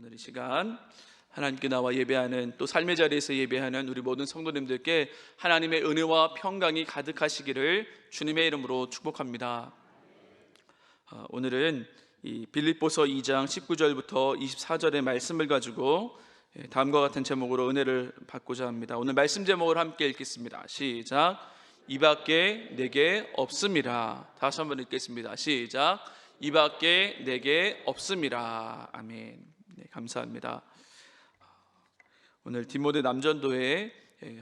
오늘 이 시간 하나님께 나와 예배하는, 또 삶의 자리에서 예배하는 우리 모든 성도님들께 하나님의 은혜와 평강이 가득하시기를 주님의 이름으로 축복합니다. 오늘은 이 빌립보서 2장 19절부터 24절의 말씀을 가지고 다음과 같은 제목으로 은혜를 받고자 합니다. 오늘 말씀 제목을 함께 읽겠습니다. 시작. 이밖에 내게 없음이라. 다시 한번 읽겠습니다. 시작. 이밖에 내게 없음이라. 아멘. 네, 감사합니다. 오늘 디모데 남전도회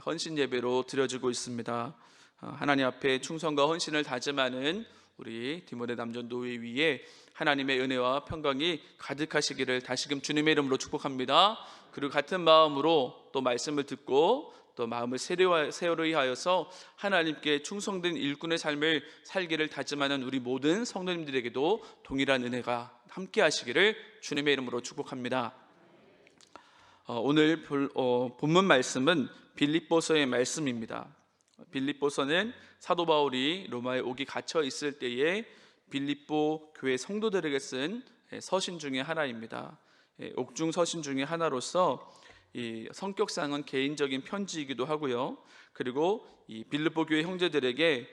헌신 예배로 드려지고 있습니다. 하나님 앞에 충성과 헌신을 다짐하는 우리 디모데 남전도회 위에 하나님의 은혜와 평강이 가득하시기를 다시금 주님의 이름으로 축복합니다. 그리고 같은 마음으로 또 말씀을 듣고 또 마음을 세로히 하여서 하나님께 충성된 일꾼의 삶을 살기를 다짐하는 우리 모든 성도님들에게도 동일한 은혜가 함께 하시기를 주님의 이름으로 축복합니다. 오늘 본문 말씀은 빌립보서의 말씀입니다. 빌립보서는 사도 바울이 로마에 오기 갇혀 있을 때에 빌립보 교회 성도들에게 쓴 서신 중에 하나입니다. 옥중 서신 중에 하나로서 이 성격상은 개인적인 편지이기도 하고요. 그리고 이 빌립보 교회 형제들에게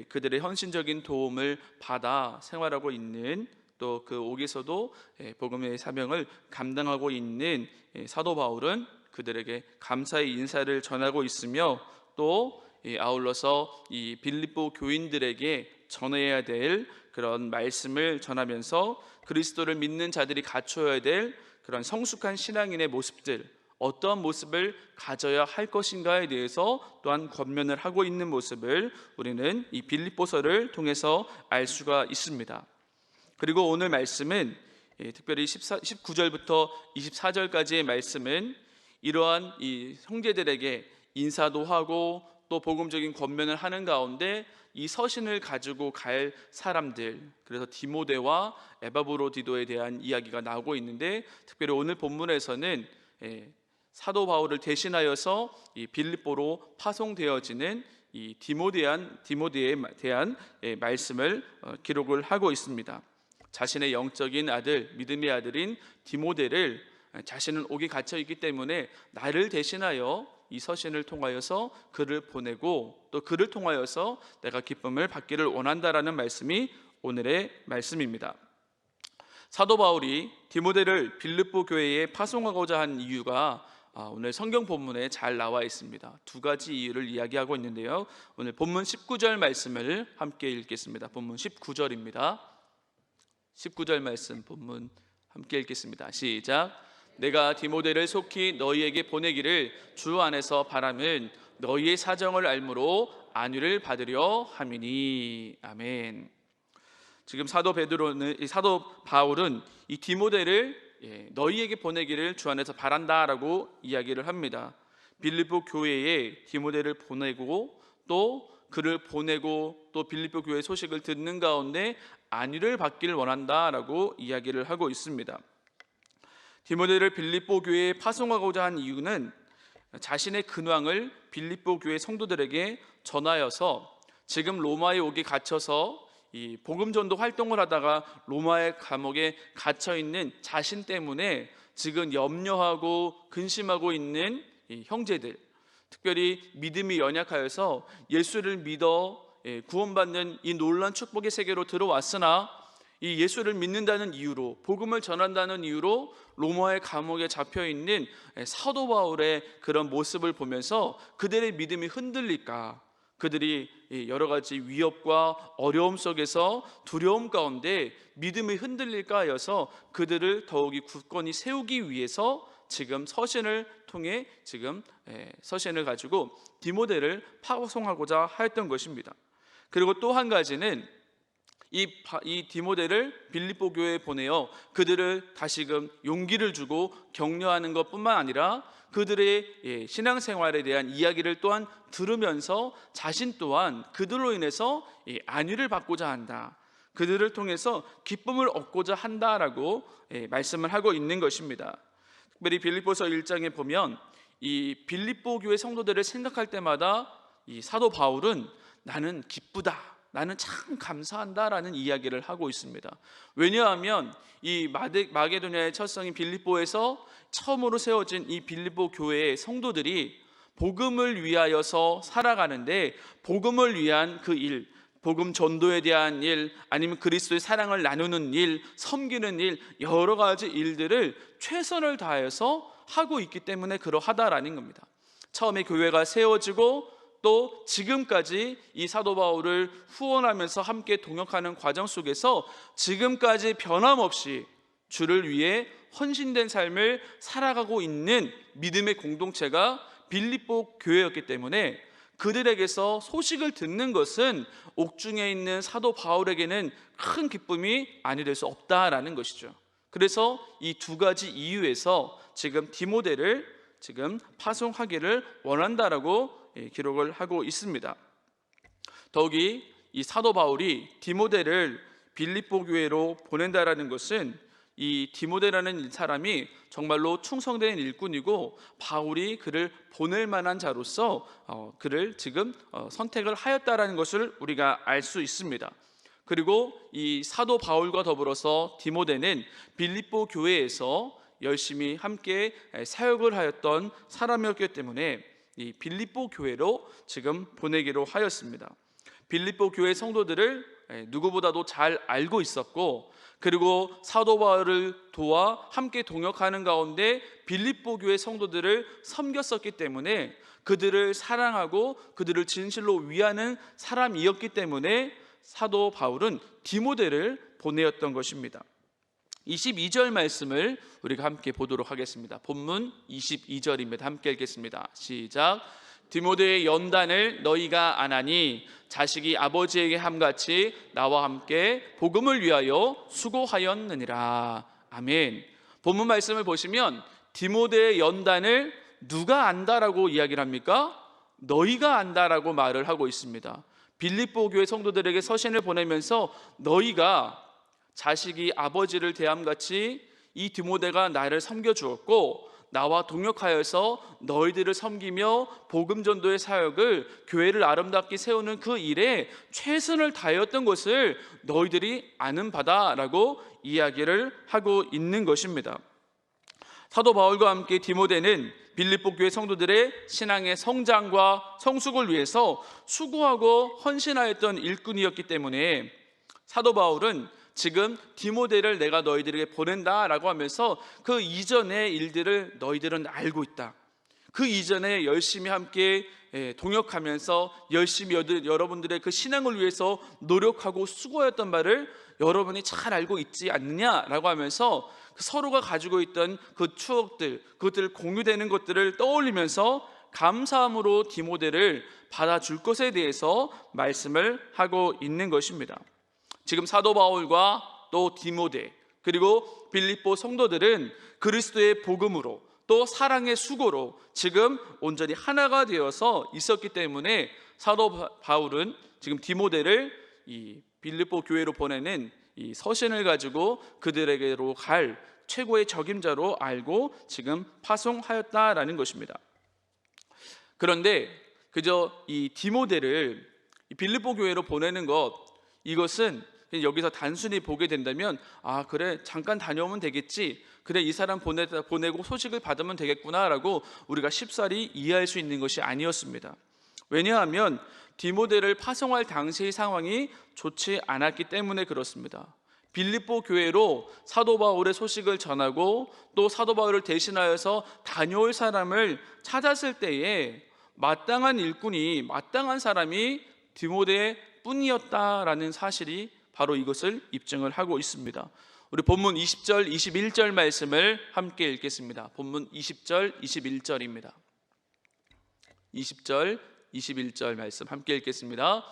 그들의 헌신적인 도움을 받아 생활하고 있는, 또 그 옥에서도 복음의 사명을 감당하고 있는 사도 바울은 그들에게 감사의 인사를 전하고 있으며, 또 아울러서 이 빌립보 교인들에게 전해야 될 그런 말씀을 전하면서 그리스도를 믿는 자들이 갖춰야 될 그런 성숙한 신앙인의 모습들, 어떠한 모습을 가져야 할 것인가에 대해서 또한 권면을 하고 있는 모습을 우리는 이 빌립보서를 통해서 알 수가 있습니다. 그리고 오늘 말씀은 특별히 19절부터 24절까지의 말씀은 이러한 이 형제들에게 인사도 하고 또 복음적인 권면을 하는 가운데 이 서신을 가지고 갈 사람들, 그래서 디모데와 에바브로디도에 대한 이야기가 나오고 있는데, 특별히 오늘 본문에서는 사도 바울을 대신하여서 이 빌립보로 파송되어지는 이 디모데에 대한 말씀을 기록을 하고 있습니다. 자신의 영적인 아들, 믿음의 아들인 디모데를, 자신은 옥에 갇혀 있기 때문에 나를 대신하여 이 서신을 통하여서 그를 보내고 또 그를 통하여서 내가 기쁨을 받기를 원한다라는 말씀이 오늘의 말씀입니다. 사도 바울이 디모데를 빌립보 교회에 파송하고자 한 이유가 오늘 성경 본문에 잘 나와 있습니다. 두 가지 이유를 이야기하고 있는데요. 오늘 본문 19절 말씀을 함께 읽겠습니다. 본문 19절입니다. 19절 말씀 본문 함께 읽겠습니다. 시작. 내가 디모데를 속히 너희에게 보내기를 주 안에서 바람은 너희의 사정을 알므로 안위를 받으려 함이니. 아멘. 지금 사도 바울은 이 디모데를 너희에게 보내기를 주 안에서 바란다라고 이야기를 합니다. 빌립보 교회에 디모데를 보내고 또 그를 보내고 또 빌립보 교회 소식을 듣는 가운데 안위를 받기를 원한다라고 이야기를 하고 있습니다. 디모데를 빌립보 교회에 파송하고자 한 이유는 자신의 근황을 빌립보 교회 성도들에게 전하여서 지금 로마에 오기 갇혀서 이 복음 전도 활동을 하다가 로마의 감옥에 갇혀 있는 자신 때문에 지금 염려하고 근심하고 있는 이 형제들, 특별히 믿음이 연약하여서 예수를 믿어 구원받는 이 놀라운 축복의 세계로 들어왔으나 이 예수를 믿는다는 이유로, 복음을 전한다는 이유로 로마의 감옥에 잡혀 있는 사도 바울의 그런 모습을 보면서 그들의 믿음이 흔들릴까, 그들이 여러 가지 위협과 어려움 속에서 두려움 가운데 믿음이 흔들릴까 하여서 그들을 더욱이 굳건히 세우기 위해서 지금 서신을 통해 지금 서신을 가지고 디모데를 파송하고자 하였던 것입니다. 그리고 또 한 가지는 이 디모데를 빌립보 교회에 보내어 그들을 다시금 용기를 주고 격려하는 것뿐만 아니라 그들의 신앙생활에 대한 이야기를 또한 들으면서 자신 또한 그들로 인해서 안위를 받고자 한다, 그들을 통해서 기쁨을 얻고자 한다라고 말씀을 하고 있는 것입니다. 특별히 빌립보서 1장에 보면 이 빌립보 교회 성도들을 생각할 때마다 이 사도 바울은 나는 기쁘다, 나는 참 감사한다라는 이야기를 하고 있습니다. 왜냐하면 이 마게도냐의 첫 성인 빌립보에서 처음으로 세워진 이 빌립보 교회의 성도들이 복음을 위하여서 살아가는데, 복음을 위한 그 일, 복음 전도에 대한 일, 아니면 그리스도의 사랑을 나누는 일, 섬기는 일, 여러 가지 일들을 최선을 다해서 하고 있기 때문에 그러하다라는 겁니다. 처음에 교회가 세워지고 또 지금까지 이 사도 바울을 후원하면서 함께 동역하는 과정 속에서 지금까지 변함없이 주를 위해 헌신된 삶을 살아가고 있는 믿음의 공동체가 빌립보 교회였기 때문에 그들에게서 소식을 듣는 것은 옥중에 있는 사도 바울에게는 큰 기쁨이 아니 될 수 없다라는 것이죠. 그래서 이 두 가지 이유에서 지금 디모데를 지금 파송하기를 원한다라고 기록을 하고 있습니다. 더욱이 이 사도 바울이 디모데를 빌립보 교회로 보낸다라는 것은 이 디모데라는 사람이 정말로 충성된 일꾼이고 바울이 그를 보낼 만한 자로서 그를 지금 선택을 하였다라는 것을 우리가 알 수 있습니다. 그리고 이 사도 바울과 더불어서 디모데는 빌립보 교회에서 열심히 함께 사역을 하였던 사람이었기 때문에 이 빌립보 교회로 지금 보내기로 하였습니다. 빌립보 교회 성도들을 누구보다도 잘 알고 있었고, 그리고 사도 바울을 도와 함께 동역하는 가운데 빌립보 교회 성도들을 섬겼었기 때문에 그들을 사랑하고 그들을 진실로 위하는 사람이었기 때문에 사도 바울은 디모데를 보내었던 것입니다. 22절 말씀을 우리가 함께 보도록 하겠습니다. 본문 22절입니다. 함께 읽겠습니다. 시작. 디모데의 연단을 너희가 안하니 자식이 아버지에게 함같이 나와 함께 복음을 위하여 수고하였느니라. 아멘. 본문 말씀을 보시면 디모데의 연단을 누가 안다라고 이야기를 합니까? 너희가 안다라고 말을 하고 있습니다. 빌립보 교회 성도들에게 서신을 보내면서 너희가 자식이 아버지를 대함같이 이 디모데가 나를 섬겨주었고 나와 동역하여서 너희들을 섬기며 복음 전도의 사역을, 교회를 아름답게 세우는 그 일에 최선을 다하였던 것을 너희들이 아는 바다라고 이야기를 하고 있는 것입니다. 사도 바울과 함께 디모데는 빌립보 교회 성도들의 신앙의 성장과 성숙을 위해서 수고하고 헌신하였던 일꾼이었기 때문에 사도 바울은 지금 디모데를 내가 너희들에게 보낸다라고 하면서 그 이전의 일들을 너희들은 알고 있다. 그 이전에 열심히 함께 동역하면서 열심히 여러분들의 그 신앙을 위해서 노력하고 수고했던 바를 여러분이 잘 알고 있지 않느냐라고 하면서 서로가 가지고 있던 그 추억들, 그것들 공유되는 것들을 떠올리면서 감사함으로 디모데를 받아줄 것에 대해서 말씀을 하고 있는 것입니다. 지금 사도 바울과 또 디모데 그리고 빌립보 성도들은 그리스도의 복음으로 또 사랑의 수고로 지금 온전히 하나가 되어서 있었기 때문에 사도 바울은 지금 디모데를 이 빌립보 교회로 보내는 이 서신을 가지고 그들에게로 갈 최고의 적임자로 알고 지금 파송하였다라는 것입니다. 그런데 그저 이 디모데를 빌립보 교회로 보내는 것, 이것은 여기서 단순히 보게 된다면 그래 잠깐 다녀오면 되겠지, 그래 이 사람 보내고 소식을 받으면 되겠구나라고 우리가 쉽사리 이해할 수 있는 것이 아니었습니다. 왜냐하면 디모데를 파송할 당시의 상황이 좋지 않았기 때문에 그렇습니다. 빌립보 교회로 사도 바울의 소식을 전하고 또 사도 바울을 대신하여서 다녀올 사람을 찾았을 때에 마땅한 일꾼이, 마땅한 사람이 디모데 뿐이었다라는 사실이 바로 이것을 입증을 하고 있습니다. 우리 본문 20절, 21절 말씀을 함께 읽겠습니다. 본문 20절, 21절입니다. 20절, 21절 말씀 함께 읽겠습니다.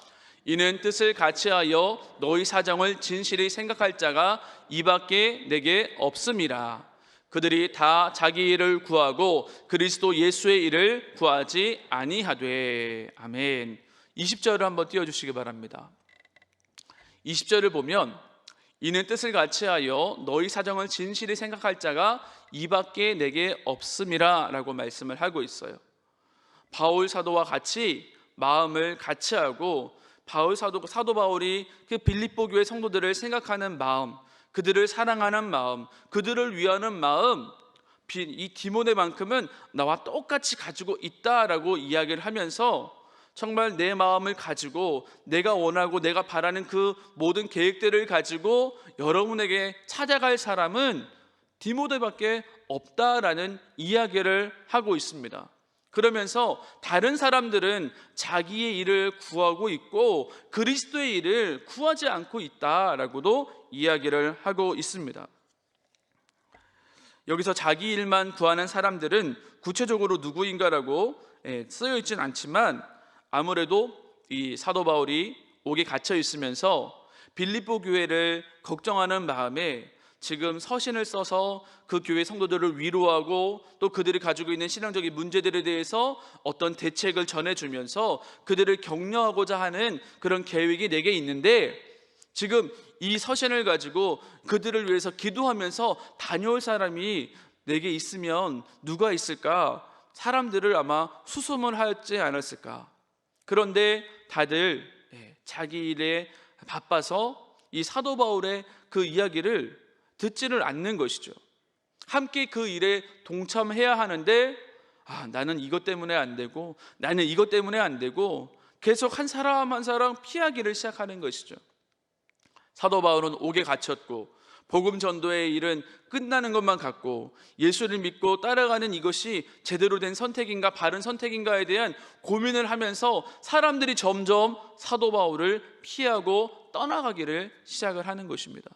이는 뜻을 같이하여 너희 사정을 진실히 생각할 자가 이밖에 내게 없음이라. 그들이 다 자기 일을 구하고 그리스도 예수의 일을 구하지 아니하되. 아멘. 20절을 한번 띄워주시기 바랍니다. 20절을 보면 이는 뜻을 같이하여 너희 사정을 진실히 생각할 자가 이밖에 내게 없음이라 라고 말씀을 하고 있어요. 바울 사도와 같이 마음을 같이하고 사도 바울이 그 빌립보 교회 성도들을 생각하는 마음, 그들을 사랑하는 마음, 그들을 위하는 마음, 이 디모데만큼은 나와 똑같이 가지고 있다라고 이야기를 하면서 정말 내 마음을 가지고 내가 원하고 내가 바라는 그 모든 계획들을 가지고 여러분에게 찾아갈 사람은 디모데밖에 없다라는 이야기를 하고 있습니다. 그러면서 다른 사람들은 자기의 일을 구하고 있고 그리스도의 일을 구하지 않고 있다라고도 이야기를 하고 있습니다. 여기서 자기 일만 구하는 사람들은 구체적으로 누구인가라고 쓰여 있지는 않지만 아무래도 이 사도 바울이 옥에 갇혀 있으면서 빌립보 교회를 걱정하는 마음에 지금 서신을 써서 그 교회 성도들을 위로하고 또 그들이 가지고 있는 신앙적인 문제들에 대해서 어떤 대책을 전해주면서 그들을 격려하고자 하는 그런 계획이 내게 있는데, 지금 이 서신을 가지고 그들을 위해서 기도하면서 다녀올 사람이 내게 있으면 누가 있을까? 사람들을 아마 수소문하지 않았을까? 그런데 다들 자기 일에 바빠서 이 사도 바울의 그 이야기를 듣지를 않는 것이죠. 함께 그 일에 동참해야 하는데 나는 이것 때문에 안 되고 나는 이것 때문에 안 되고 계속 한 사람 한 사람 피하기를 시작하는 것이죠. 사도 바울은 옥에 갇혔고 복음 전도의 일은 끝나는 것만 같고 예수를 믿고 따라가는 이것이 제대로 된 선택인가 바른 선택인가에 대한 고민을 하면서 사람들이 점점 사도 바울을 피하고 떠나가기를 시작을 하는 것입니다.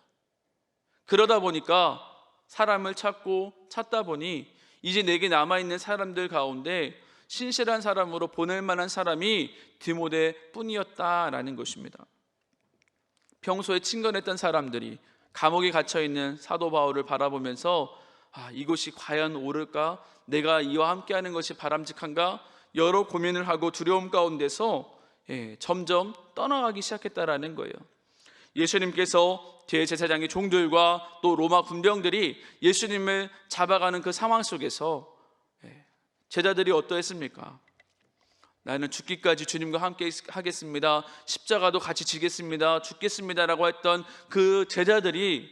그러다 보니까 사람을 찾다 보니 이제 내게 남아있는 사람들 가운데 신실한 사람으로 보낼 만한 사람이 디모데 뿐이었다라는 것입니다. 평소에 친근했던 사람들이 감옥에 gat혀있는 사도 바울을 바라보면서 이것이 과연 옳을까? 내가 이와 함께하는 것이 바람직한가? 여러 고민을 하고 두려움 가운데서 점점 떠나가기 시작했다라는 거예요. 예수님께서 대제사장의 종들과 또 로마 군병들이 예수님을 잡아가는 그 상황 속에서 제자들이 어떠했습니까? 나는 죽기까지 주님과 함께 하겠습니다, 십자가도 같이 지겠습니다, 죽겠습니다라고 했던 그 제자들이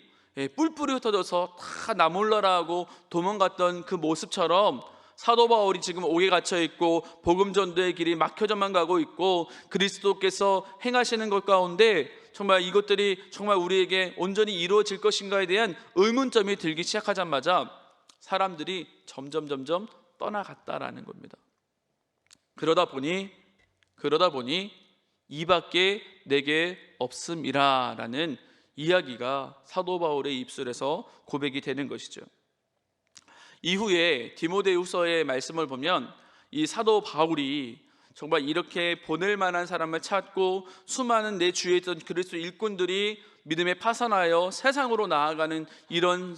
뿔뿔이 흩어져서 다 나 몰라라 하고 도망갔던 그 모습처럼 사도 바울이 지금 옥에 갇혀 있고 복음 전도의 길이 막혀져만 가고 있고 그리스도께서 행하시는 것 가운데 정말 이것들이 정말 우리에게 온전히 이루어질 것인가에 대한 의문점이 들기 시작하자마자 사람들이 점점 떠나갔다라는 겁니다. 그러다 보니 이밖에 내게 없음이라라는 이야기가 사도 바울의 입술에서 고백이 되는 것이죠. 이후에 디모데후서의 말씀을 보면 이 사도 바울이 정말 이렇게 보낼 만한 사람을 찾고 수많은 내 주위에 있던 그리스도 일꾼들이 믿음에 파산하여 세상으로 나아가는 이런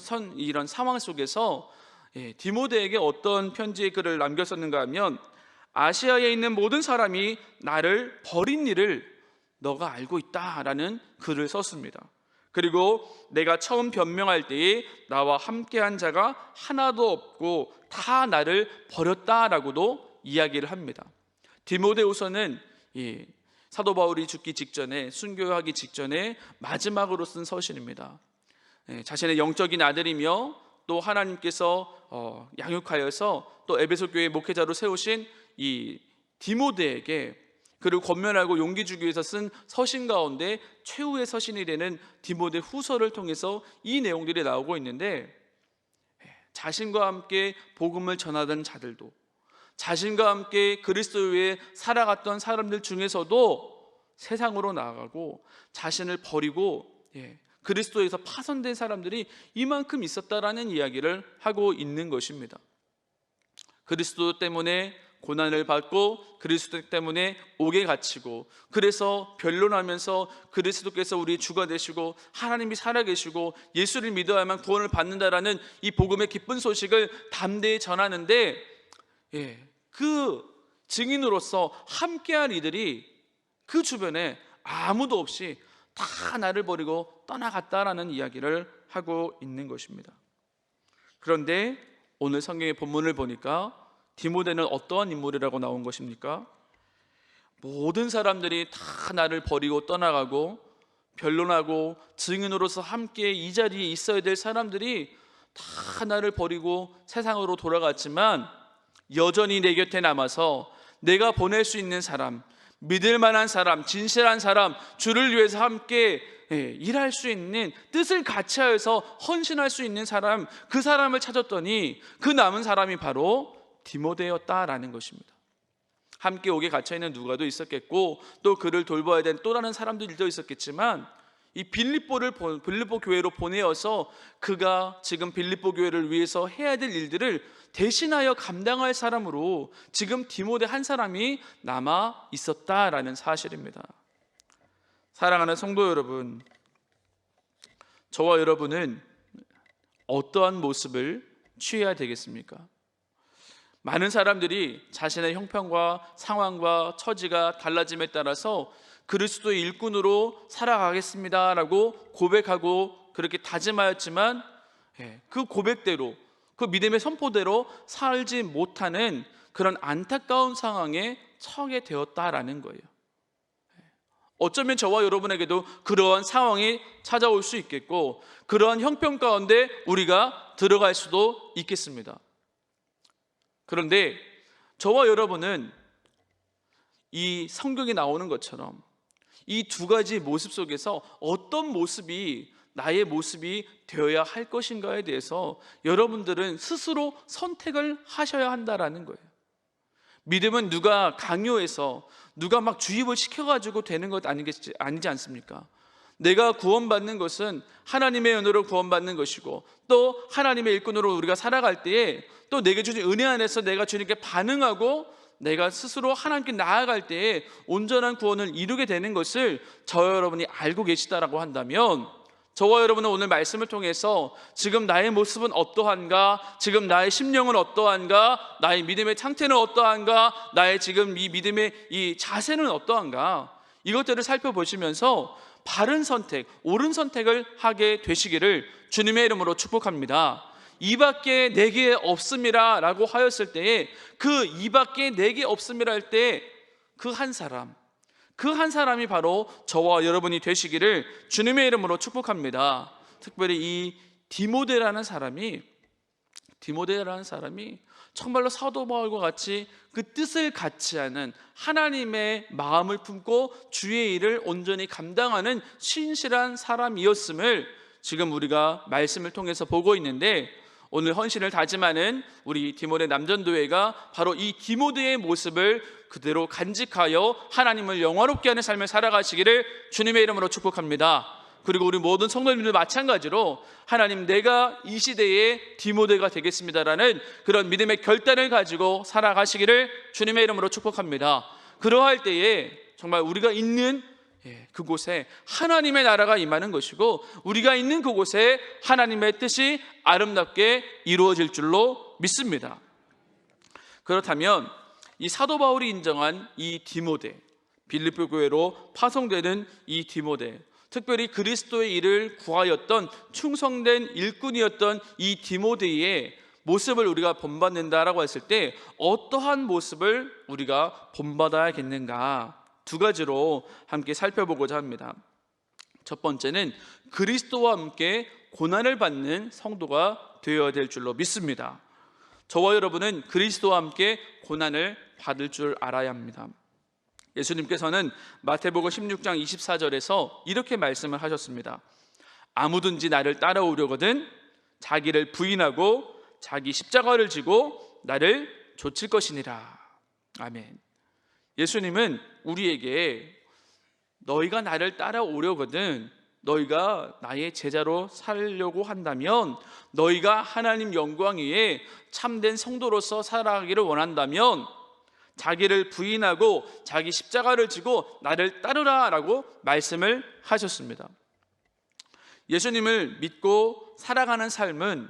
상황 속에서 디모데에게 어떤 편지의 글을 남겼었는가 하면 아시아에 있는 모든 사람이 나를 버린 일을 너가 알고 있다라는 글을 썼습니다. 그리고 내가 처음 변명할 때에 나와 함께한 자가 하나도 없고 다 나를 버렸다라고도 이야기를 합니다. 디모데후서는 사도 바울이 죽기 직전에 순교하기 직전에 마지막으로 쓴 서신입니다. 자신의 영적인 아들이며 또 하나님께서 양육하여서 또 에베소 교회 목회자로 세우신 이 디모데에게 그를 권면하고 용기 주기 위해서 쓴 서신 가운데 최후의 서신이 되는 디모데 후서를 통해서 이 내용들이 나오고 있는데, 자신과 함께 복음을 전하던 자들도, 자신과 함께 그리스도 위에 살아갔던 사람들 중에서도 세상으로 나아가고 자신을 버리고 그리스도에서 파손된 사람들이 이만큼 있었다라는 이야기를 하고 있는 것입니다. 그리스도 때문에 고난을 받고 그리스도 때문에 옥에 갇히고 그래서 변론하면서 그리스도께서 우리의 주가 되시고 하나님이 살아계시고 예수를 믿어야만 구원을 받는다라는 이 복음의 기쁜 소식을 담대히 전하는데 그 증인으로서 함께한 이들이 그 주변에 아무도 없이 다 나를 버리고 떠나갔다라는 이야기를 하고 있는 것입니다. 그런데 오늘 성경의 본문을 보니까 디모데는 어떠한 인물이라고 나온 것입니까? 모든 사람들이 다 나를 버리고 떠나가고 변론하고 증인으로서 함께 이 자리에 있어야 될 사람들이 다 나를 버리고 세상으로 돌아갔지만 여전히 내 곁에 남아서 내가 보낼 수 있는 사람, 믿을 만한 사람, 진실한 사람, 주를 위해서 함께 일할 수 있는, 뜻을 같이하여서 헌신할 수 있는 사람, 그 사람을 찾았더니 그 남은 사람이 바로 디모데였다라는 것입니다. 함께 옥에 갇혀있는 누가도 있었겠고 또 그를 돌봐야 된 또 다른 사람들도 있었겠지만 이 빌립보 교회로 보내어서 그가 지금 빌립보 교회를 위해서 해야 될 일들을 대신하여 감당할 사람으로 지금 디모데 한 사람이 남아 있었다라는 사실입니다. 사랑하는 성도 여러분, 저와 여러분은 어떠한 모습을 취해야 되겠습니까? 많은 사람들이 자신의 형편과 상황과 처지가 달라짐에 따라서 그리스도의 일꾼으로 살아가겠습니다라고 고백하고 그렇게 다짐하였지만 그 고백대로, 그 믿음의 선포대로 살지 못하는 그런 안타까운 상황에 처하게 되었다라는 거예요. 어쩌면 저와 여러분에게도 그러한 상황이 찾아올 수 있겠고 그러한 형편 가운데 우리가 들어갈 수도 있겠습니다. 그런데 저와 여러분은 이 성경에 나오는 것처럼 이 두 가지 모습 속에서 어떤 모습이 나의 모습이 되어야 할 것인가에 대해서 여러분들은 스스로 선택을 하셔야 한다라는 거예요. 믿음은 누가 강요해서 누가 막 주입을 시켜가지고 되는 것 아니지 않습니까? 내가 구원받는 것은 하나님의 은혜로 구원받는 것이고 또 하나님의 일꾼으로 우리가 살아갈 때에 또 내게 주신 은혜 안에서 내가 주님께 반응하고 내가 스스로 하나님께 나아갈 때에 온전한 구원을 이루게 되는 것을 저와 여러분이 알고 계시다라고 한다면 저와 여러분은 오늘 말씀을 통해서 지금 나의 모습은 어떠한가, 지금 나의 심령은 어떠한가, 나의 믿음의 상태는 어떠한가, 나의 지금 이 믿음의 이 자세는 어떠한가, 이것들을 살펴보시면서 바른 선택, 옳은 선택을 하게 되시기를 주님의 이름으로 축복합니다. 이밖에 내게 없음이라 라고 하였을 때에 그 이밖에 내게 없음이라 할 때 그 한 사람이 바로 저와 여러분이 되시기를 주님의 이름으로 축복합니다. 특별히 이 디모데라는 사람이 정말로 사도 바울과 같이 그 뜻을 같이 하는 하나님의 마음을 품고 주의 일을 온전히 감당하는 신실한 사람이었음을 지금 우리가 말씀을 통해서 보고 있는데 오늘 헌신을 다짐하는 우리 디모데 남전도회가 바로 이 디모데의 모습을 그대로 간직하여 하나님을 영화롭게 하는 삶을 살아가시기를 주님의 이름으로 축복합니다. 그리고 우리 모든 성도님들 마찬가지로 하나님, 내가 이 시대의 디모데가 되겠습니다라는 그런 믿음의 결단을 가지고 살아가시기를 주님의 이름으로 축복합니다. 그러할 때에 정말 우리가 있는 그곳에 하나님의 나라가 임하는 것이고 우리가 있는 그곳에 하나님의 뜻이 아름답게 이루어질 줄로 믿습니다. 그렇다면 이 사도 바울이 인정한 이 디모데, 빌립보 교회로 파송되는 이 디모데, 특별히 그리스도의 일을 구하였던 충성된 일꾼이었던 이 디모데의 모습을 우리가 본받는다라고 했을 때 어떠한 모습을 우리가 본받아야겠는가, 두 가지로 함께 살펴보고자 합니다. 첫 번째는 그리스도와 함께 고난을 받는 성도가 되어야 될 줄로 믿습니다. 저와 여러분은 그리스도와 함께 고난을 받을 줄 알아야 합니다. 예수님께서는 마태복음 16장 24절에서 이렇게 말씀을 하셨습니다. 아무든지 나를 따라오려거든 자기를 부인하고 자기 십자가를 지고 나를 좇을 것이니라. 아멘. 예수님은 우리에게 너희가 나를 따라오려거든, 너희가 나의 제자로 살려고 한다면, 너희가 하나님 영광 위에 참된 성도로서 살아가기를 원한다면 자기를 부인하고 자기 십자가를 지고 나를 따르라 라고 말씀을 하셨습니다. 예수님을 믿고 살아가는 삶은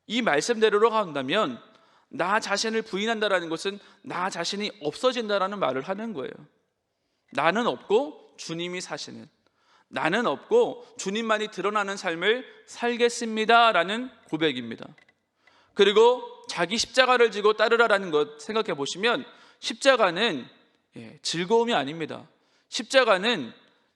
이 말씀대로로 간다면 나 자신을 부인한다라는 것은 나 자신이 없어진다라는 말을 하는 거예요. 나는 없고 주님이 사시는, 나는 없고 주님만이 드러나는 삶을 살겠습니다라는 고백입니다. 그리고 자기 십자가를 지고 따르라라는 것 생각해 보시면 십자가는 즐거움이 아닙니다. 십자가는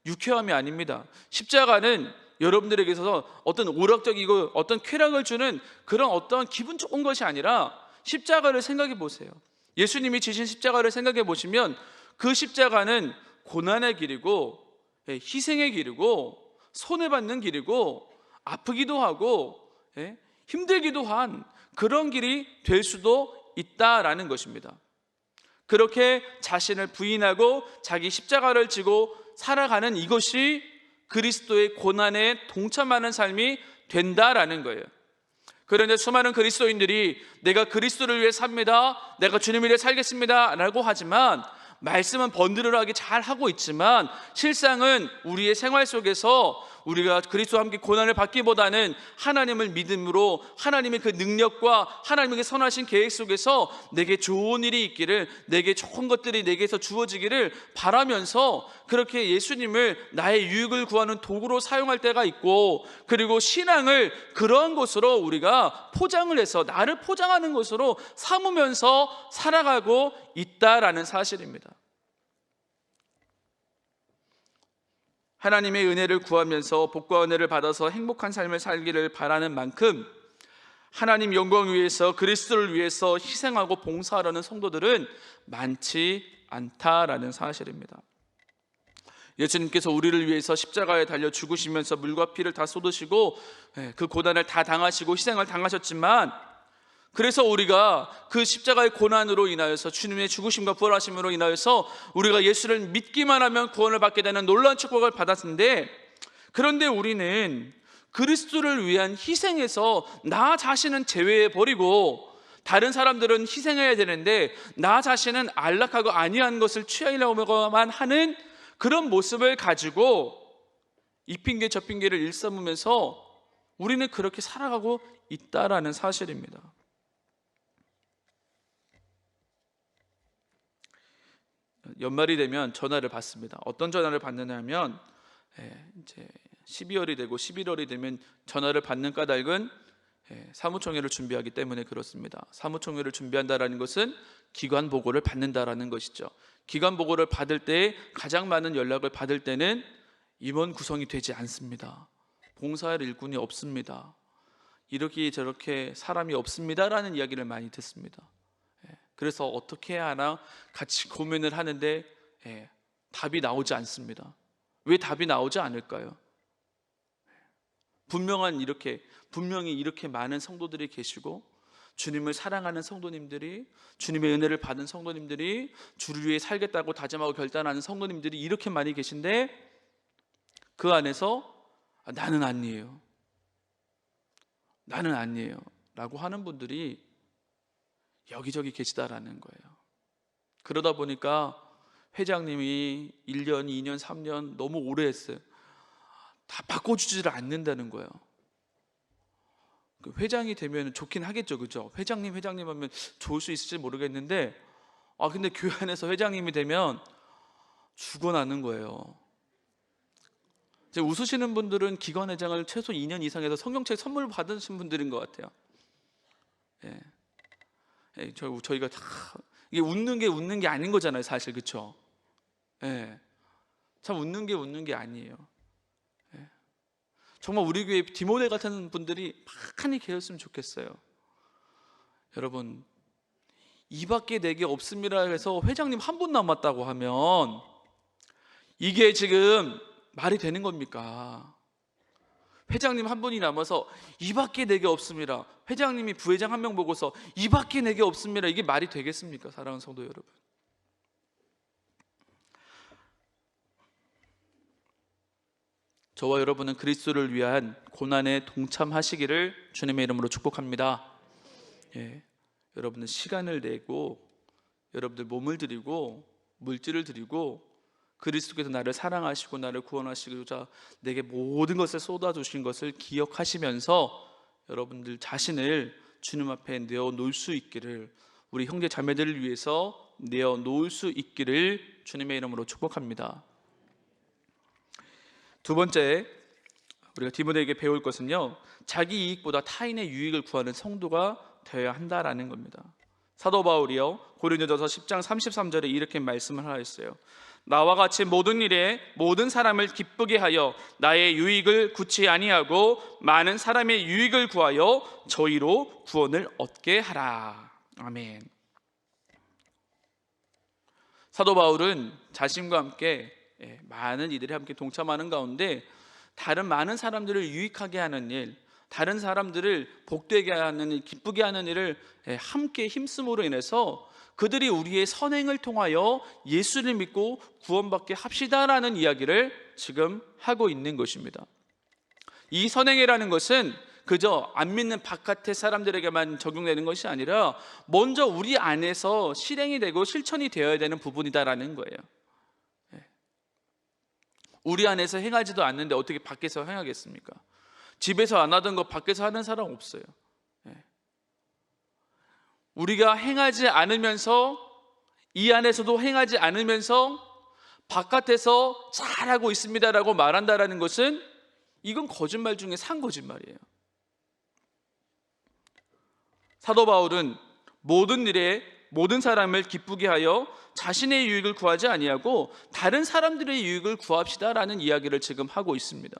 유쾌함이 아닙니다. 십자가는 여러분들에게 있어서 어떤 오락적이고 어떤 쾌락을 주는 그런 어떤 기분 좋은 것이 아니라, 십자가를 생각해 보세요. 예수님이 지신 십자가를 생각해 보시면 그 십자가는 고난의 길이고 희생의 길이고 손해받는 길이고 아프기도 하고 힘들기도 한 그런 길이 될 수도 있다라는 것입니다. 그렇게 자신을 부인하고 자기 십자가를 지고 살아가는 이것이 그리스도의 고난에 동참하는 삶이 된다라는 거예요. 그런데 수많은 그리스도인들이 내가 그리스도를 위해 삽니다, 내가 주님을 위해 살겠습니다 라고 하지만, 말씀은 번들어하게 잘 하고 있지만 실상은 우리의 생활 속에서 우리가 그리스도와 함께 고난을 받기보다는 하나님을 믿음으로 하나님의 그 능력과 하나님의 선하신 계획 속에서 내게 좋은 일이 있기를, 내게 좋은 것들이 내게서 주어지기를 바라면서 그렇게 예수님을 나의 유익을 구하는 도구로 사용할 때가 있고, 그리고 신앙을 그러한 것으로 우리가 포장을 해서 나를 포장하는 것으로 삼으면서 살아가고 있다라는 사실입니다. 하나님의 은혜를 구하면서 복과 은혜를 받아서 행복한 삶을 살기를 바라는 만큼 하나님 영광을 위해서 그리스도를 위해서 희생하고 봉사하려는 성도들은 많지 않다라는 사실입니다. 예수님께서 우리를 위해서 십자가에 달려 죽으시면서 물과 피를 다 쏟으시고 그 고난을 다 당하시고 희생을 당하셨지만, 그래서 우리가 그 십자가의 고난으로 인하여서 주님의 죽으심과 부활하심으로 인하여서 우리가 예수를 믿기만 하면 구원을 받게 되는 놀라운 축복을 받았는데, 그런데 우리는 그리스도를 위한 희생에서 나 자신은 제외해 버리고 다른 사람들은 희생해야 되는데 나 자신은 안락하고 안이한 것을 취하려고만 하는 그런 모습을 가지고 이 핑계 저 핑계를 일삼으면서 우리는 그렇게 살아가고 있다라는 사실입니다. 연말이 되면 전화를 받습니다. 어떤 전화를 받느냐면 이제 12월이 되고 11월이 되면 전화를 받는 까닭은 사무총회를 준비하기 때문에 그렇습니다. 사무총회를 준비한다라는 것은 기관 보고를 받는다라는 것이죠. 기관 보고를 받을 때 가장 많은 연락을 받을 때는 임원 구성이 되지 않습니다. 봉사할 일꾼이 없습니다. 이렇게 저렇게 사람이 없습니다라는 이야기를 많이 듣습니다. 그래서 어떻게 해야 하나 같이 고민을 하는데 답이 나오지 않습니다. 왜 답이 나오지 않을까요? 분명히 이렇게 많은 성도들이 계시고 주님을 사랑하는 성도님들이, 주님의 은혜를 받은 성도님들이, 주를 위해 살겠다고 다짐하고 결단하는 성도님들이 이렇게 많이 계신데 그 안에서 나는 아니에요 라고 하는 분들이 여기저기 계시다라는 거예요. 그러다 보니까 회장님이 1년, 2년, 3년 너무 오래 했어요. 다 바꿔주지를 않는다는 거예요. 그 회장이 되면 좋긴 하겠죠, 그죠? 회장님 하면 좋을 수 있을지 모르겠는데, 근데 교회 안에서 회장님이 되면 죽어나는 거예요. 지금 웃으시는 분들은 기관회장을 최소 2년 이상 해서 성경책 선물 받으신 분들인 것 같아요. 저희가 다 이게 웃는 게 아닌 거잖아요, 사실, 그렇죠? 참 웃는 게 아니에요. 정말 우리 교회 디모데 같은 분들이 많이 계셨으면 좋겠어요. 여러분, 이밖에 내게 없습니다 해서 회장님 한 분 남았다고 하면 이게 지금 말이 되는 겁니까? 회장님 한 분이 남아서 이밖에 내게 없습니다, 회장님이 부회장 한 명 보고서 이밖에 내게 없습니다, 이게 말이 되겠습니까? 사랑하는 성도 여러분, 저와 여러분은 그리스도를 위한 고난에 동참하시기를 주님의 이름으로 축복합니다. 여러분은 시간을 내고 여러분들 몸을 드리고 물질을 드리고 그리스도께서 나를 사랑하시고 나를 구원하시고자 내게 모든 것을 쏟아주신 것을 기억하시면서 여러분들 자신을 주님 앞에 내어놓을 수 있기를, 우리 형제 자매들을 위해서 내어놓을 수 있기를 주님의 이름으로 축복합니다. 두 번째, 우리가 디모데에게 배울 것은요, 자기 이익보다 타인의 유익을 구하는 성도가 되어야 한다라는 겁니다. 사도 바울이요 고린도전서 10장 33절에 이렇게 말씀을 하였어요. 나와 같이 모든 일에 모든 사람을 기쁘게 하여 나의 유익을 구치 아니하고 많은 사람의 유익을 구하여 저희로 구원을 얻게 하라. 아멘. 사도 바울은 자신과 함께 많은 이들이 함께 동참하는 가운데 다른 많은 사람들을 유익하게 하는 일, 다른 사람들을 복되게 하는 일, 기쁘게 하는 일을 함께 힘쓰므로 인해서 그들이 우리의 선행을 통하여 예수를 믿고 구원받게 합시다라는 이야기를 지금 하고 있는 것입니다. 이 선행이라는 것은 그저 안 믿는 바깥의 사람들에게만 적용되는 것이 아니라 먼저 우리 안에서 실행이 되고 실천이 되어야 되는 부분이다라는 거예요. 우리 안에서 행하지도 않는데 어떻게 밖에서 행하겠습니까? 집에서 안 하던 거 밖에서 하는 사람 없어요. 우리가 행하지 않으면서, 이 안에서도 행하지 않으면서 바깥에서 잘하고 있습니다라고 말한다라는 것은 이건 거짓말 중에 산 거짓말이에요. 사도 바울은 모든 일에 모든 사람을 기쁘게 하여 자신의 유익을 구하지 아니하고 다른 사람들의 유익을 구합시다라는 이야기를 지금 하고 있습니다.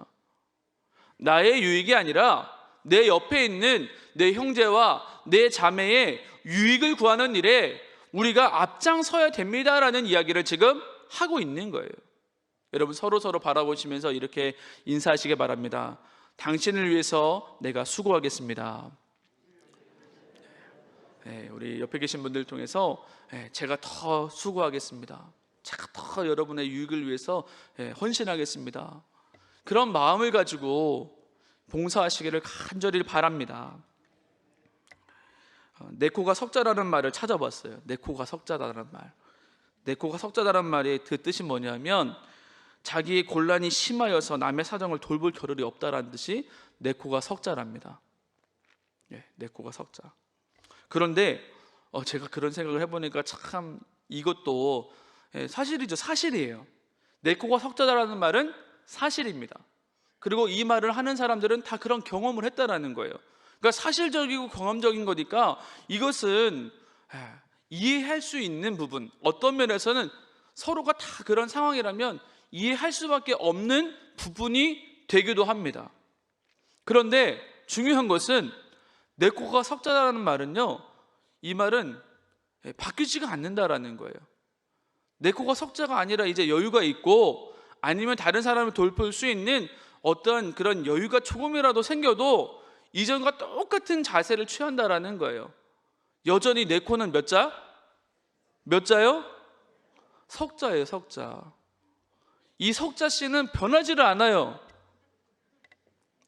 나의 유익이 아니라 내 옆에 있는 내 형제와 내 자매의 유익을 구하는 일에 우리가 앞장서야 됩니다라는 이야기를 지금 하고 있는 거예요. 여러분 서로 바라보시면서 이렇게 인사하시기 바랍니다. 당신을 위해서 내가 수고하겠습니다. 우리 옆에 계신 분들 통해서 제가 더 수고하겠습니다. 제가 더 여러분의 유익을 위해서 헌신하겠습니다. 그런 마음을 가지고 봉사하시기를 간절히 바랍니다. 네코가 석자라는 말을 찾아봤어요. 네코가 석자다라는 말. 네코가 석자다라는 말의 그 뜻이 뭐냐면 자기의 곤란이 심하여서 남의 사정을 돌볼 겨를이 없다라는 뜻이 네코가 석자랍니다. 네코가 석자. 그런데 제가 그런 생각을 해보니까 참 이것도 사실이죠. 사실이에요. 네코가 석자다라는 말은 사실입니다. 그리고 이 말을 하는 사람들은 다 그런 경험을 했다라는 거예요. 그러니까 사실적이고 경험적인 거니까 이것은 이해할 수 있는 부분, 어떤 면에서는 서로가 다 그런 상황이라면 이해할 수밖에 없는 부분이 되기도 합니다. 그런데 중요한 것은 네코가 석자라는 말은요, 이 말은 바뀌지가 않는다라는 거예요. 네코가 석자가 아니라 이제 여유가 있고 아니면 다른 사람을 돌볼 수 있는 어떤 그런 여유가 조금이라도 생겨도 이전과 똑같은 자세를 취한다라는 거예요. 여전히 네코는 몇 자? 몇 자요? 석자예요, 석자. 이 석자 씨는 변하지를 않아요.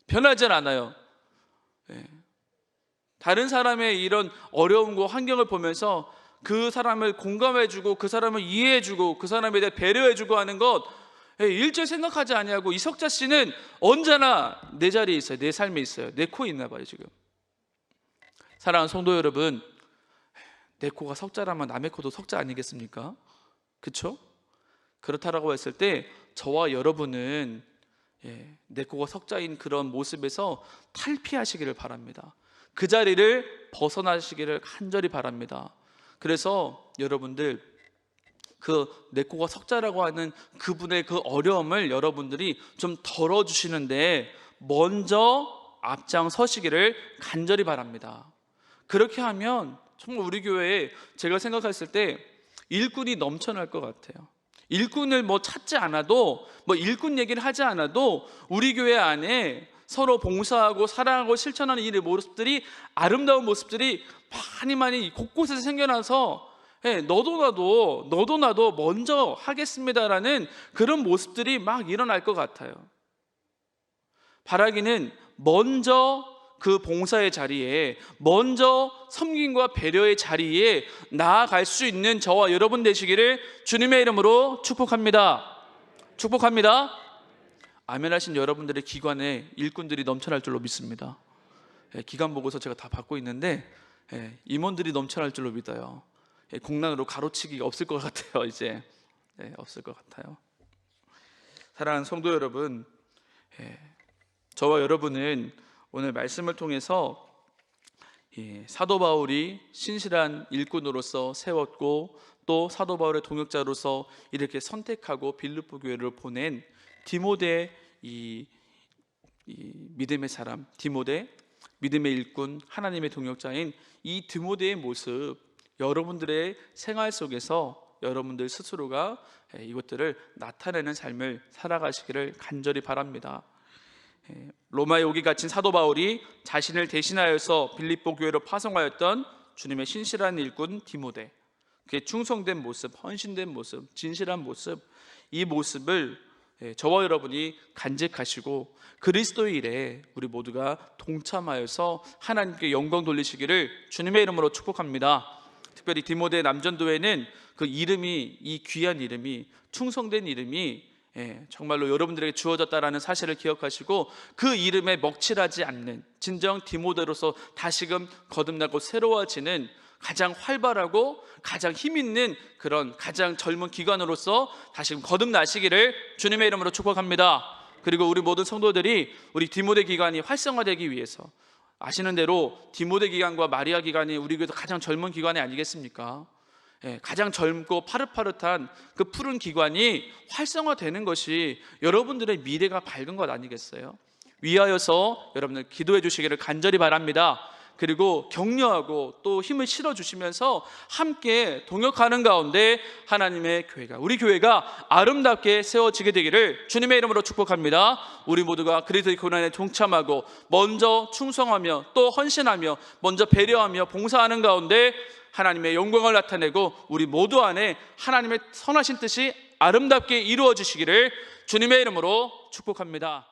변하지 않아요. 다른 사람의 이런 어려움과 환경을 보면서 그 사람을 공감해주고 그 사람을 이해해주고 그 사람에 대해 배려해주고 하는 것 일절 생각하지 아니하고 이 석자 씨는 언제나 내 자리에 있어요. 내 삶에 있어요. 내 코에 있나 봐요 지금. 사랑하는 성도 여러분, 내 코가 석자라면 남의 코도 석자 아니겠습니까? 그렇죠? 그렇다라고 했을 때 저와 여러분은 내 코가 석자인 그런 모습에서 탈피하시기를 바랍니다. 그 자리를 벗어나시기를 간절히 바랍니다. 그래서 여러분들 그 네코가 석자라고 하는 그분의 그 어려움을 여러분들이 좀 덜어주시는데 먼저 앞장서시기를 간절히 바랍니다. 그렇게 하면 정말 우리 교회에 제가 생각했을 때 일꾼이 넘쳐날 것 같아요. 일꾼을 찾지 않아도 일꾼 얘기를 하지 않아도 우리 교회 안에 서로 봉사하고 사랑하고 실천하는 이 모습들이, 아름다운 모습들이 많이 곳곳에서 생겨나서 너도 나도 먼저 하겠습니다라는 그런 모습들이 막 일어날 것 같아요. 바라기는 먼저 그 봉사의 자리에, 먼저 섬김과 배려의 자리에 나아갈 수 있는 저와 여러분 되시기를 주님의 이름으로 축복합니다. 축복합니다. 아멘 하신 여러분들의 기관에 일꾼들이 넘쳐날 줄로 믿습니다. 기관 보고서 제가 다 받고 있는데 임원들이 넘쳐날 줄로 믿어요. 공란으로 가로치기가 없을 것 같아요. 이제 없을 것 같아요. 사랑하는 성도 여러분, 저와 여러분은 오늘 말씀을 통해서 사도 바울이 신실한 일꾼으로서 세웠고 또 사도 바울의 동역자로서 이렇게 선택하고 빌립보 교회를 보낸 디모데, 이 믿음의 사람 디모데, 믿음의 일꾼, 하나님의 동역자인 이 디모데의 모습, 여러분들의 생활 속에서 여러분들 스스로가 이것들을 나타내는 삶을 살아가시기를 간절히 바랍니다. 로마에 오기 갇힌 사도 바울이 자신을 대신하여서 빌립보 교회로 파송하였던 주님의 신실한 일꾼 디모데, 그의 충성된 모습, 헌신된 모습, 진실한 모습, 이 모습을 저와 여러분이 간직하시고 그리스도의 일에 우리 모두가 동참하여서 하나님께 영광 돌리시기를 주님의 이름으로 축복합니다. 특별히 디모데 남전도에는 그 이름이, 이 귀한 이름이, 충성된 이름이 정말로 여러분들에게 주어졌다라는 사실을 기억하시고 그 이름에 먹칠하지 않는 진정 디모데로서 다시금 거듭나고 새로워지는 가장 활발하고 가장 힘있는 그런 가장 젊은 기관으로서 다시금 거듭나시기를 주님의 이름으로 축복합니다. 그리고 우리 모든 성도들이 우리 디모데 기관이 활성화되기 위해서, 아시는 대로 디모데 기관과 마리아 기관이 우리 교회에서 가장 젊은 기관이 아니겠습니까? 가장 젊고 파릇파릇한 그 푸른 기관이 활성화되는 것이 여러분들의 미래가 밝은 것 아니겠어요? 위하여서 여러분들 기도해 주시기를 간절히 바랍니다. 그리고 격려하고 또 힘을 실어주시면서 함께 동역하는 가운데 하나님의 교회가, 우리 교회가 아름답게 세워지게 되기를 주님의 이름으로 축복합니다. 우리 모두가 그리스도의 고난에 동참하고 먼저 충성하며 또 헌신하며 먼저 배려하며 봉사하는 가운데 하나님의 영광을 나타내고 우리 모두 안에 하나님의 선하신 뜻이 아름답게 이루어지시기를 주님의 이름으로 축복합니다.